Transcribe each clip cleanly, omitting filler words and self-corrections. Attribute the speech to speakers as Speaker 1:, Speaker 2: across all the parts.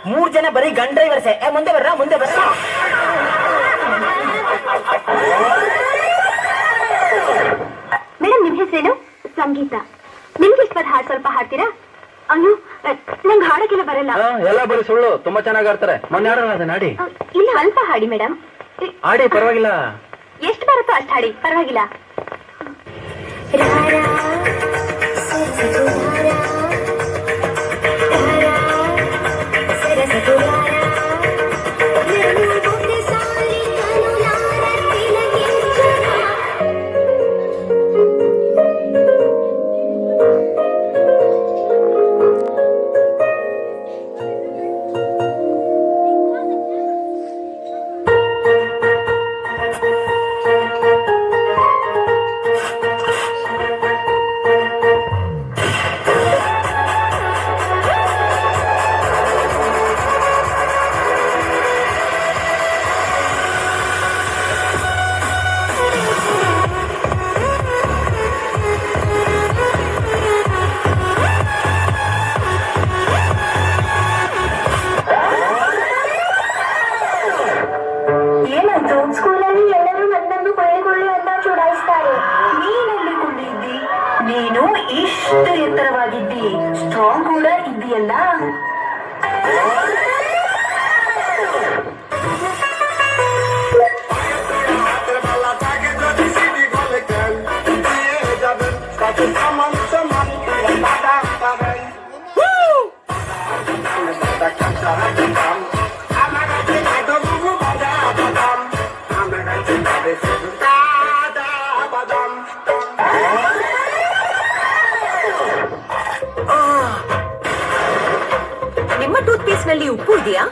Speaker 1: ಮೂರ್ ಜನ ಬರೀ ಗಂಡ ಡ್ರೈವರ್ಸೆ. ಮುಂದೆ ಬರ್ರ ಮುಂದೆ ಬರ್ರ.
Speaker 2: ಮೇಡಮ್ ನಿಮ್ ಹೆಸರೇನು? ಸಂಗೀತ. ನಿಮ್ಗೆ ಇಷ್ಟವಾದ ಹಾಡು ಸ್ವಲ್ಪ ಹಾಡ್ತೀರಾ? ಅಯ್ಯೋ ನಂಗೆ ಹಾಡಕ್ಕೆಲ್ಲ ಬರಲ್ಲ.
Speaker 3: ಎಲ್ಲ ಬರೀ ಸುಳ್ಳು. ತುಂಬಾ ಚೆನ್ನಾಗಿ ಆಡ್ತಾರೆ. ಮೊನ್ನೆ ಹಾಡೋಣ ನಾಡಿ.
Speaker 2: ಇಲ್ಲ ಅಲ್ಪ ಹಾಡಿ ಮೇಡಮ್.
Speaker 3: ಹಾಡಿ ಪರವಾಗಿಲ್ಲ.
Speaker 2: ಎಷ್ಟು ಬರುತ್ತೋ ಅಷ್ಟು ಹಾಡಿ ಪರವಾಗಿಲ್ಲ.
Speaker 1: ನೀನು ಇಷ್ಟು ಎತ್ತರವಾಗಿದ್ದಿ, ಸ್ಟ್ರಾಂಗ್ ಕೂಡ ಇದೆಯಲ್ಲ.
Speaker 2: ನಿಮ್ಮ ಟೂತ್ ಪೇಸ್ಟ್ ನಲ್ಲಿ ಉಪ್ಪು ಇದೆಯಾ?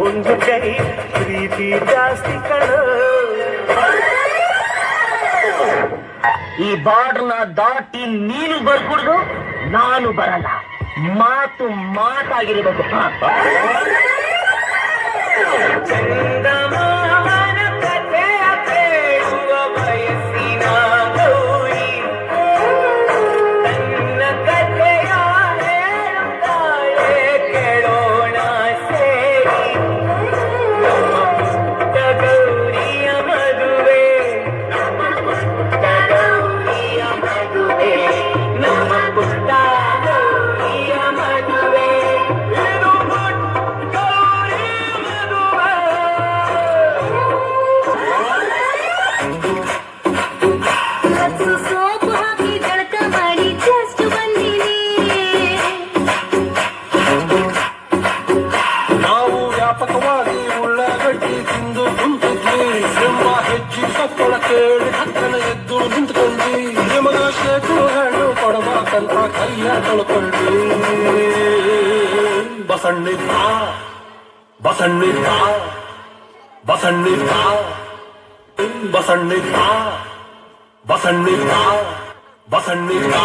Speaker 4: ಒಂದು ಕೈ ಪ್ರೀತಿ ಜಾಸ್ತಿ ಕಣ.
Speaker 1: ಈ ಬಾರ್ಡರ್ನ ದಾಟಿ ನೀನು ಬರ್ಕೂಡ್ದು, ನಾನು ಬರಲ್ಲ. ಮಾತು ಮಾತಾಗಿರ್ಬೇಕು.
Speaker 4: ಚಂದಮಾಮನ ಕಥೆಯ ಕೇಳುವ ಬಯಸಿನ ಗೌರಿ ತನ್ನ ಕಥೆಯ ಹೇಳುತ್ತಾಳೆ ಕೇಳೋಣ ಸೇರಿ. ನಮ್ಮ ಪುಟ್ಟ ಗೌರಿಯ ಮದುವೆ
Speaker 5: ನನ್ನ ಎದ್ದು ನಿಂತ್ಕೊಂಡು ಯಮಗ ಶೇಕು ಹಣ್ಣು ಕೊಡಬಾಕಂತ ಕೈಯ ತೊಳ್ಕೊಂಡು ಬಸಣ್ಣಿದ್ದ ಬಸಣ್ಣಿದ್ದ ಬಸಣ್ಣಿದ್ದ ಬಸಣ್ಣಿದ್ದ ಬಸಣ್ಣಿದ್ದ ಬಸಣ್ಣಿದ್ದ